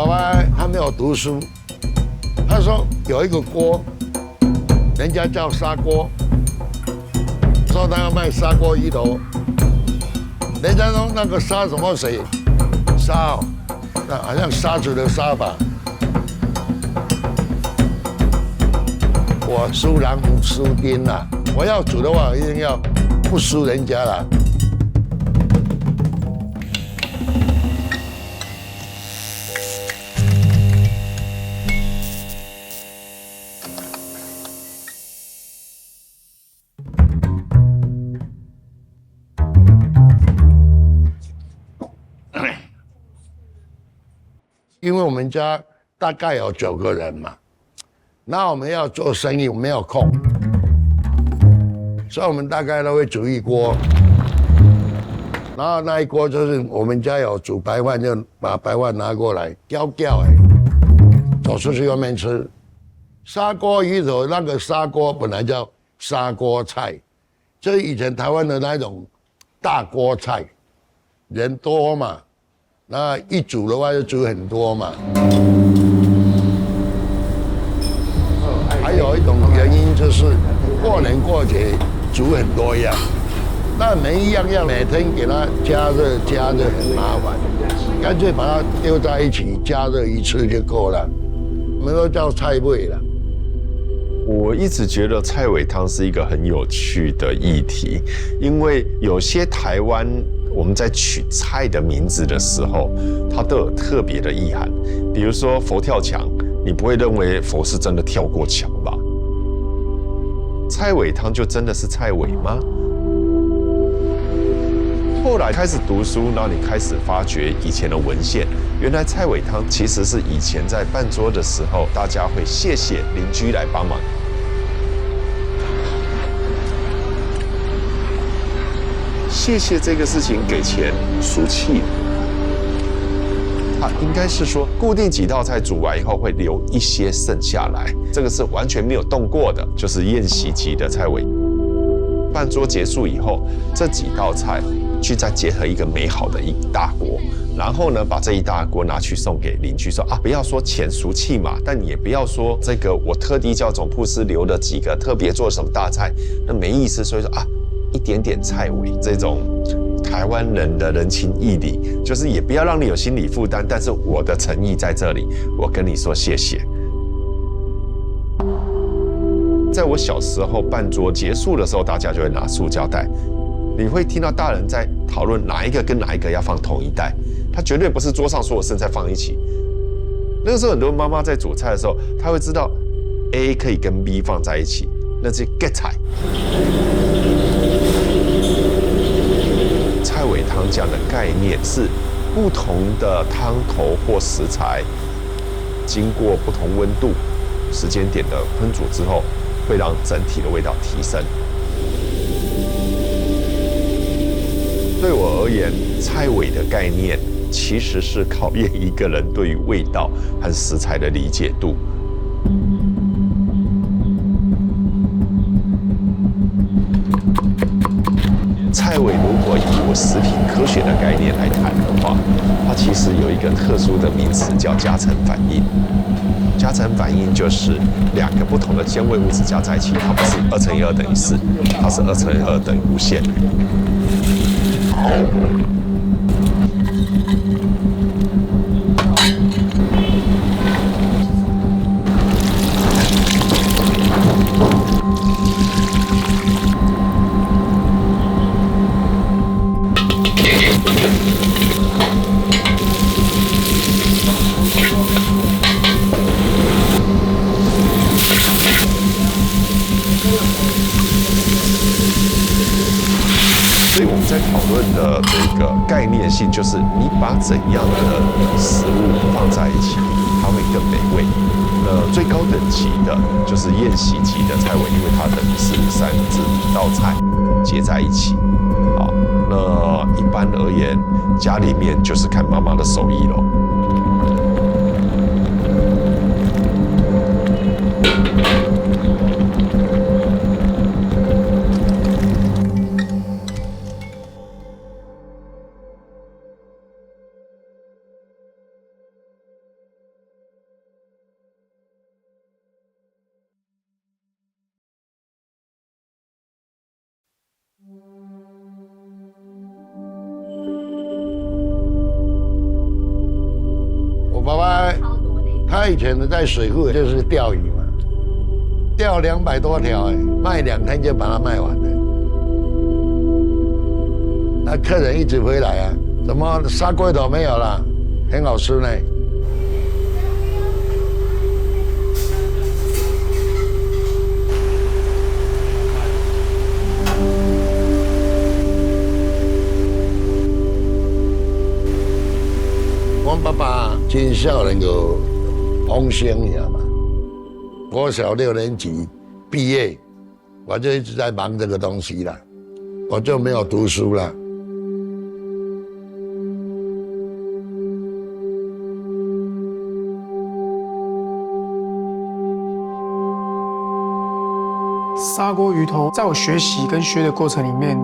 爸爸还没有读书，他说有一个锅，人家叫砂锅，说他要卖砂锅鱼头，人家说那个砂什么水，砂哦，那好像沙子的沙吧。我输人不输丁啦，我要煮的话一定要不输人家啦。因为我们家大概有9个人嘛，那我们要做生意，我没有空，所以我们大概都会煮一锅，然后那一锅就是我们家有煮白饭，就把白饭拿过来吊走出去外面吃。砂锅鱼头那个砂锅本来叫砂锅菜，就是以前台湾的那种大锅菜，人多嘛。那一煮的话就煮很多嘛。还有一种原因就是过年过节煮很多样，那每一样要每天给它加热很麻烦，干脆把它丢在一起加热一次就够了。我们都叫菜味了。我一直觉得菜尾汤是一个很有趣的议题，因为有些台湾我们在取菜的名字的时候，它都有特别的意涵。比如说佛跳墙，你不会认为佛是真的跳过墙吧？菜尾汤就真的是菜尾吗？后来开始读书，然后你开始发掘以前的文献，原来菜尾汤其实是以前在办桌的时候，大家会谢谢邻居来帮忙。谢谢这个事情给钱俗气，它应该是说固定几道菜煮完以后会留一些剩下来，这个是完全没有动过的，就是宴席级的菜尾。办桌结束以后，这几道菜去再结合一个美好的一大锅，然后呢，把这一大锅拿去送给邻居说啊，不要说钱俗气嘛，但也不要说这个我特地叫总铺师留了几个特别做什么大菜，那没意思。所以说啊，一点点菜尾这种台湾人的人情义理，就是也不要让你有心理负担，但是我的诚意在这里，我跟你说谢谢。在我小时候办桌结束的时候，大家就会拿塑胶袋，你会听到大人在讨论哪一个跟哪一个要放同一袋，它绝对不是桌上所有剩菜放一起。那个时候很多妈妈在煮菜的时候，她会知道 A 可以跟 B 放在一起，那是 get 菜。菜尾汤这样的概念是不同的汤头或食材，经过不同温度、时间点的烹煮之后，会让整体的味道提升。对我而言，菜尾的概念其实是考验一个人对于味道和食材的理解度。菜尾如果以我食品科学的概念来谈的话，它其实有一个特殊的名词叫加成反应。加成反应就是2个不同的鲜味物质加在一起，它不是2乘以2等于4，它是2乘以2等于无限。所以我们在讨论的这个概念性，就是你把怎样的食物放在一起，它会更美味。最高等级的就是宴席级的菜尾，因为它等于是3至5道菜结在一起。好，那一般而言，家里面就是看妈妈的手艺咯。前的在水库就是钓鱼嘛，钓200多条，卖2天就把它卖完了。那客人一直回来啊，怎么砂锅头没有了？很好吃呢。我爸爸真少年就童星，你知道吗？我小6年级毕业，我就一直在忙这个东西了，我就没有读书了。砂锅鱼头，在我学习跟学的过程里面，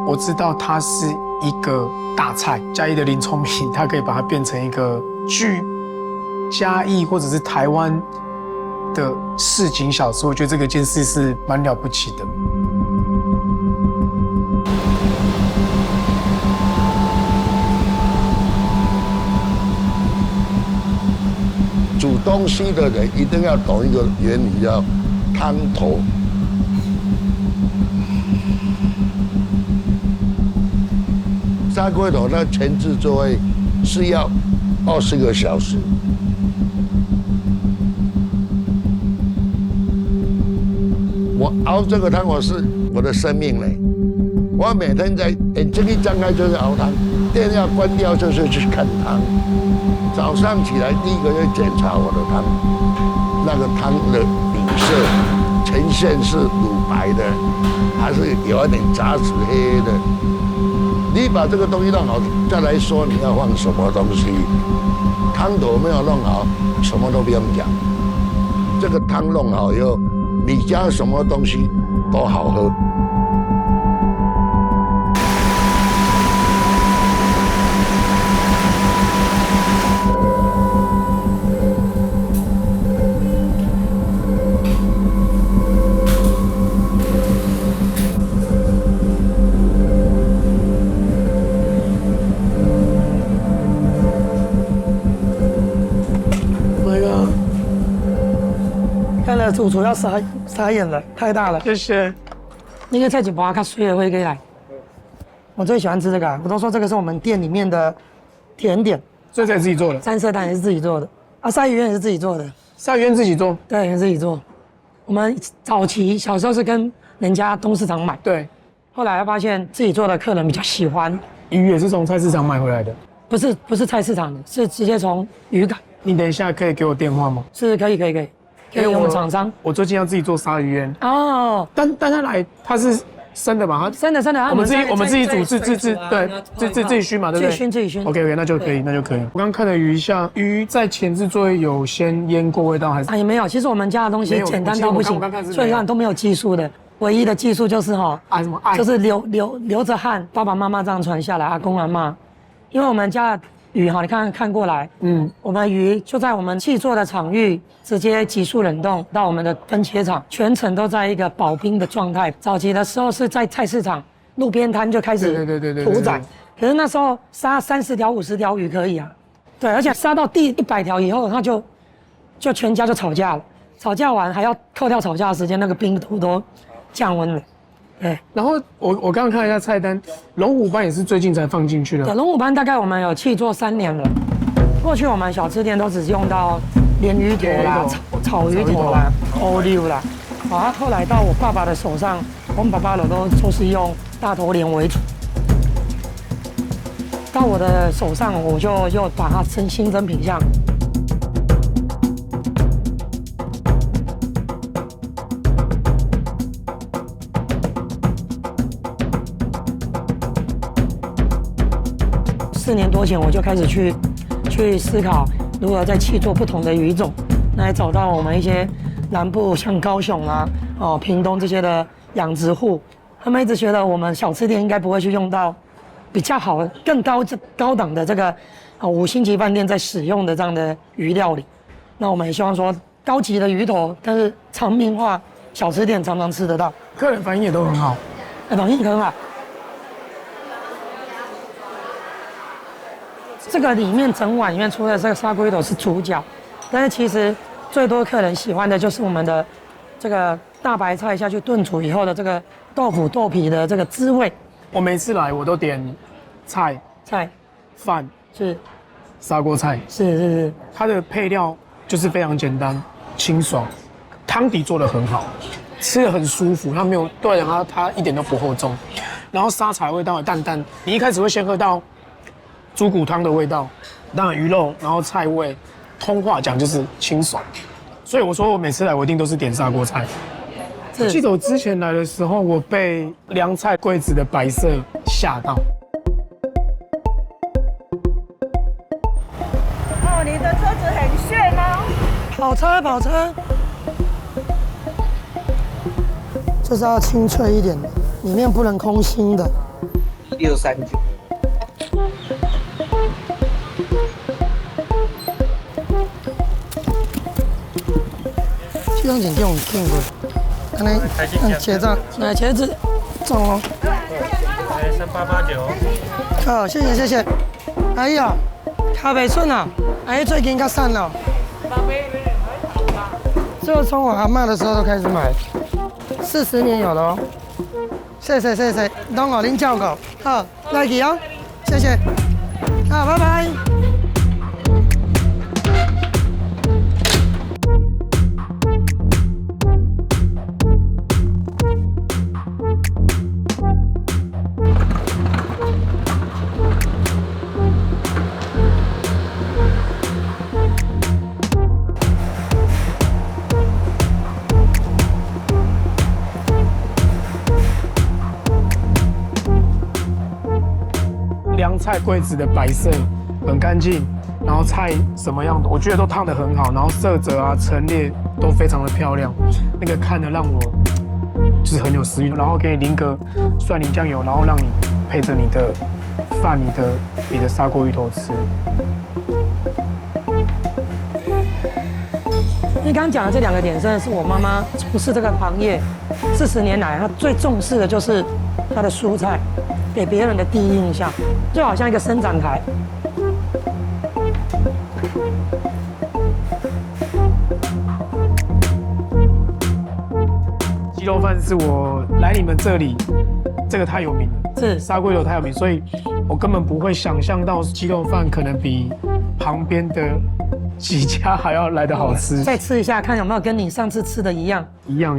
我知道它是一个大菜。嘉义的林聪明，他可以把它变成一个具嘉义或者是台湾的市井小吃，我觉得这个件事是蛮了不起的。煮东西的人一定要懂一个原理，叫汤头。砂锅头它前置作业是要20个小时。我熬这个汤，我是我的生命嘞。我每天在眼睛一张开就是熬汤，电要关掉就是去看汤。早上起来第一个就检查我的汤，那个汤的底色呈现是乳白的，还是有一点杂质黑的。你把这个东西弄好，再来说你要放什么东西。汤头没有弄好，什么都不用讲。这个汤弄好以后，你加什么东西都好喝。看了主厨要傻眼了，太大了。谢谢。那个菜景包它水也会给来。我最喜欢吃这个，我都说这个是我们店里面的甜点。这才自己做的，三色蛋也是自己做的，啊，鲨鱼圆也是自己做的。鲨鱼圆自己做？对，也是自己做。我们早期小时候是跟人家东市场买，对。后来发现自己做的客人比较喜欢。鱼也是从菜市场买回来的？不是菜市场的，是直接从渔港。你等一下可以给我电话吗？是可以。给我们厂商。我最近要自己做鲨鱼圆哦，但它来它是生的吧？生的，我们自己煮对，自己熏嘛，对不对？自己熏。OK， 那就可以。我刚看了鱼像鱼在前置作业有先腌过味道还是？也没有，其实我们家的东西简单到不行，所以看都没有技术的。唯一的技术就是就是流着汗，爸爸妈妈这样传下来，阿公阿嬷，因为我们家的鱼你看过来，我们鱼就在我们气做的场域，直接急速冷冻到我们的分切厂，全程都在一个保冰的状态。早期的时候是在菜市场路边摊就开始屠宰，可是那时候杀30条50条鱼可以啊，对，而且杀到第100条以后，他就全家就吵架了，吵架完还要扣掉吵架的时间，那个冰度都降温了。对，然后我刚刚看了一下菜单，龙虎斑也是最近才放进去的。对，龙虎斑大概我们有契做3年了。过去我们小吃店都只用到鲢鱼头啦、炒鱼头啦、欧溜啦。后来到我爸爸的手上，我们爸爸的都是用大头鲢为主。到我的手上，我就又把它新增品项。4年多前我就开始去思考如何在契做不同的鱼种，来找到我们一些南部像高雄啊、屏东这些的养殖户，他们一直觉得我们小吃店应该不会去用到比较好、更高档的这个5星级饭店在使用的这样的鱼料理。那我们也希望说高级的鱼头，但是常民化小吃店常常吃得到，客人反应也都很好，反应很好。这个里面整碗里面出的这个砂锅鱼头是主角，但是其实最多客人喜欢的就是我们的这个大白菜下去炖煮以后的这个豆腐豆皮的这个滋味。我每次来我都点菜、饭是砂锅菜，是，它的配料就是非常简单清爽，汤底做得很好，吃得很舒服，它没有对它一点都不厚重，然后沙茶味道也淡淡，你一开始会先喝到猪骨汤的味道，当然鱼肉，然后菜味，通话讲就是清爽，所以我说我每次来我一定都是点砂锅菜。我记得我之前来的时候，我被凉菜柜子的白色吓到。哦，你的车子很炫哦。跑车，就是要清脆一点的，里面不能空心的。1639。这张剪给我们订过，看来看结账，来茄子，中哦。3889。好，谢谢。哎呀，咖啡笋啊，哎，最近较散了。这个从我阿嬷的时候都开始买，40年有了哦。谢谢，等我您照顾。好，来去哦，谢谢。好，拜拜。凉菜柜子的白色很干净，然后菜什么样的，我觉得都烫得很好，然后色泽啊、陈列都非常的漂亮，那个看得让我就是很有食欲，然后给你淋个蒜泥酱油，然后让你配着你的饭、你的砂锅鱼头吃。你刚刚讲的这2个点，真的是我妈妈从事这个行业40年来，她最重视的就是她的蔬菜，给别人的第一印象，就好像一个伸展台。鸡肉饭是我来你们这里，这个太有名了，是砂锅鱼头太有名，所以我根本不会想象到鸡肉饭可能比旁边的几家还要来得好吃。再吃一下，看有没有跟你上次吃的一样。一样。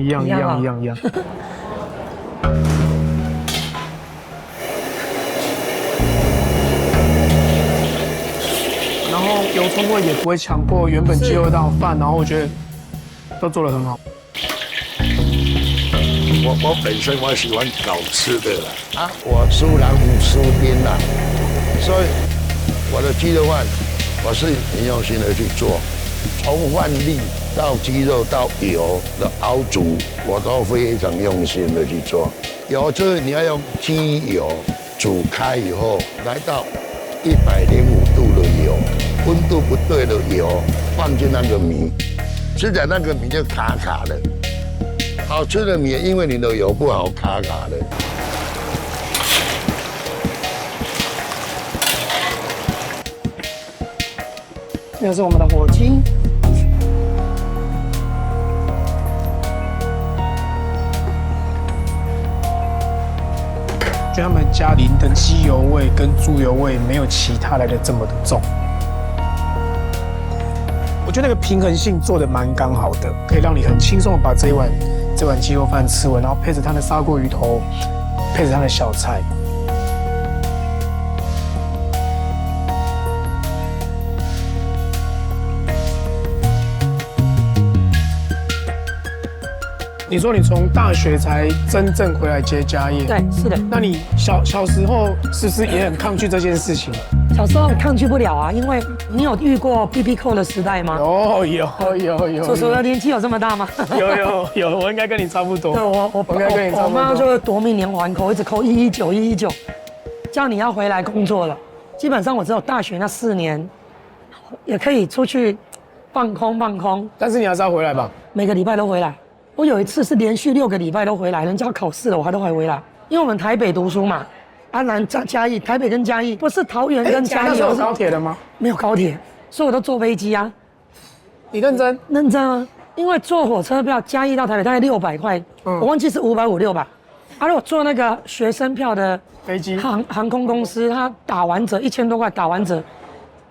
然后油葱味也不会强迫原本鸡肉到饭，然后我觉得都做得很好。我本身我喜欢搞吃的啦，我输人不输兵啦，所以我的鸡肉饭我是很用心的去做，从饭粒到鸡肉到油的熬煮，我都非常用心的去做。油就是你要用鸡油煮开以后，来到105度的油，温度不对的油放进那个米，吃起来那个米就卡卡的。好吃的米，因为你的油不好，卡卡的。这是我们的火鸡，觉得他们家淋的鸡油味跟猪油味没有其他来的这么的重。我觉得那个平衡性做的蛮刚好的，可以让你很轻松的把这碗鸡肉饭吃完，然后配着它的砂锅鱼头，配着它的小菜。你说你从大学才真正回来接家业？对，是的。那你小时候是不是也很抗拒这件事情？小时候抗拒不了啊，因为你有遇过 BB 扣的时代吗？有。叔叔的年纪有这么大吗？有，我应该跟你差不多。对，我应该跟你差不多。我妈就会夺命连环扣，一直扣119，叫你要回来工作了。基本上我只有大学那4年，也可以出去放空。但是你还是要回来吧？每个礼拜都回来。我有一次是连续6个礼拜都回来，人家要考试了，我还都还回来。因为我们台北读书嘛，安南嘉义，台北跟嘉义不是桃园跟嘉义有高铁的吗？没有高铁，所以我都坐飞机啊。你认真？认真啊，因为坐火车票嘉义到台北大概600块，我忘记是550、600。如果坐那个学生票的飞机航空公司，它打完折1000多块，打完折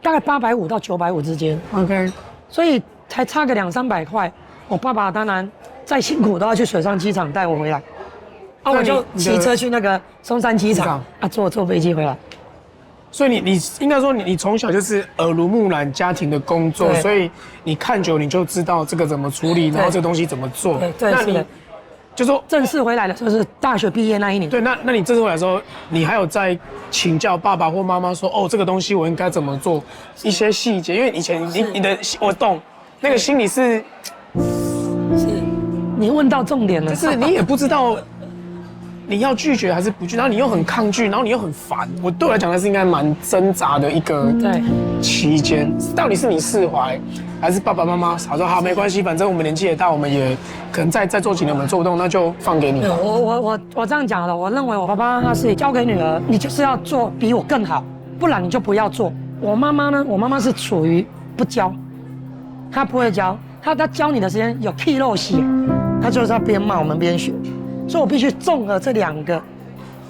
大概850到950之间。OK， 所以才差个200、300块。我爸爸当然再辛苦都要去水上机场带我回来，我就骑车去那个松山机场坐飞机回来。所以你应该说你从小就是耳濡目染家庭的工作，所以你看久你就知道这个怎么处理，然后这个东西怎么做。对，那你就说正式回来的就是大学毕业那一年。对，那你正式回来的时候，你还有在请教爸爸或妈妈说，哦，这个东西我应该怎么做，一些细节，因为以前你的我懂，那个心里是你问到重点了，就是你也不知道你要拒绝还是不拒绝，然后你又很抗拒，然后你又很烦。对我来讲，那是应该蛮挣扎的一个期间。到底是你释怀，还是爸爸妈妈好说好没关系，反正我们年纪也大，我们也可能再做几年我们做不动，那就放给你。我这样讲了，我认为我爸爸他是交给女儿，你就是要做比我更好，不然你就不要做。我妈妈呢，我妈妈是处于不教，她不会教，她教你的时间有屁肉戏，她就是要边骂我们边学。所以我必须综合这2个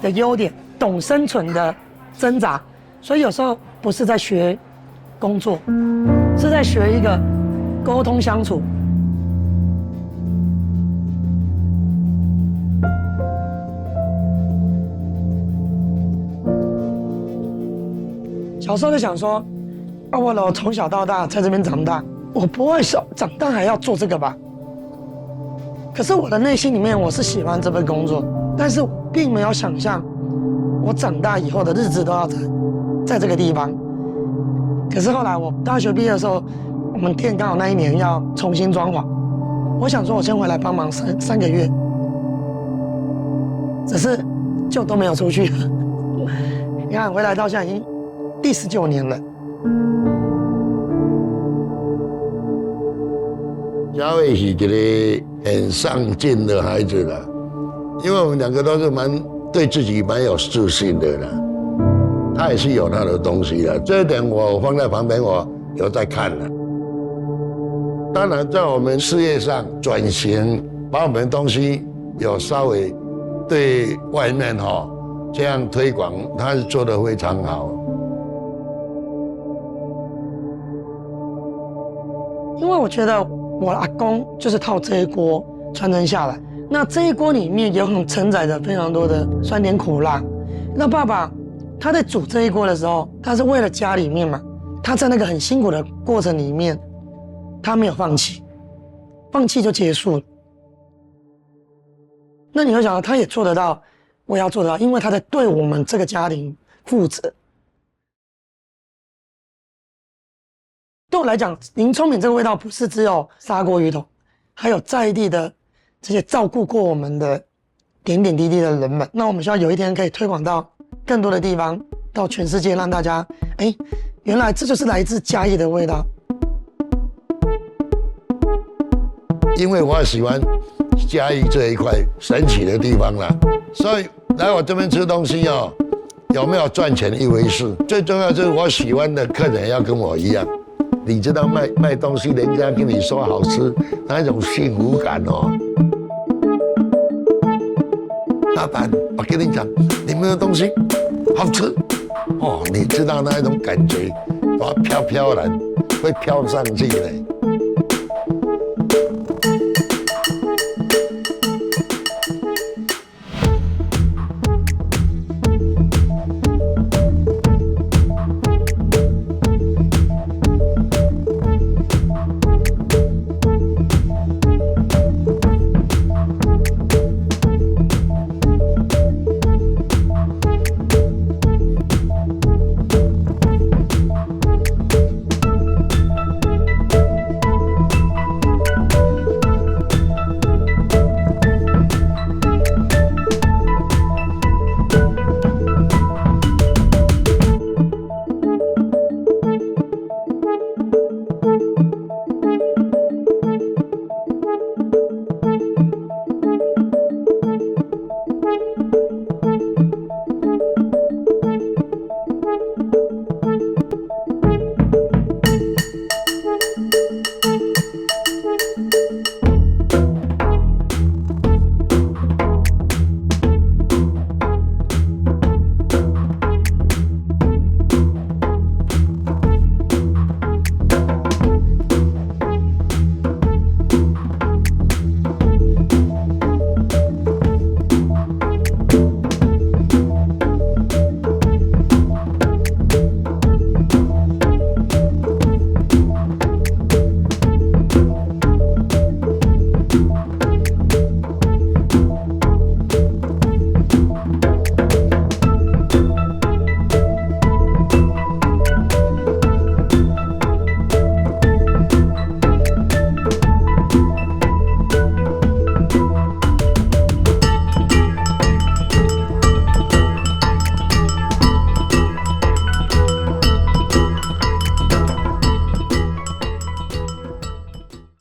的优点，懂生存的挣扎。所以有时候不是在学工作，是在学一个沟通相处。小时候就想说，我从小到大在这边长大，我不会长大还要做这个吧？可是我的内心里面，我是喜欢这份工作，但是我并没有想象我长大以后的日子都要在这个地方。可是后来我大学毕业的时候，我们店刚好那一年要重新装潢，我想说我先回来帮忙3个月，只是就都没有出去。你看回来到现在已经第19年了。嘉慧是一个很上进的孩子啦，因为我们2个都是对自己蛮有自信的啦。他也是有他的东西的，这一点我放在旁边，我有在看了。当然，在我们事业上转型，把我们的东西有稍微对外面这样推广，他是做得非常好。因为我觉得我阿公就是靠这一锅传承下来，那这一锅里面也很承载着非常多的酸甜苦辣。那爸爸他在煮这一锅的时候，他是为了家里面嘛，他在那个很辛苦的过程里面，他没有放弃，放弃就结束了。那你会想到他也做得到，我也要做得到，因为他在对我们这个家庭负责。对我来讲，林聪明这个味道不是只有砂锅鱼头，还有在地的这些照顾过我们的点点滴滴的人们。那我们希望有一天可以推广到更多的地方，到全世界，让大家，原来这就是来自嘉义的味道。因为我喜欢嘉义这一块神奇的地方啦，所以来我这边吃东西有没有赚钱一回事，最重要就是我喜欢的客人要跟我一样。你知道卖东西，人家跟你说好吃，那种幸福感老板，我跟你讲，你们的东西好吃你知道那种感觉，飘飘然会飘上去嘞。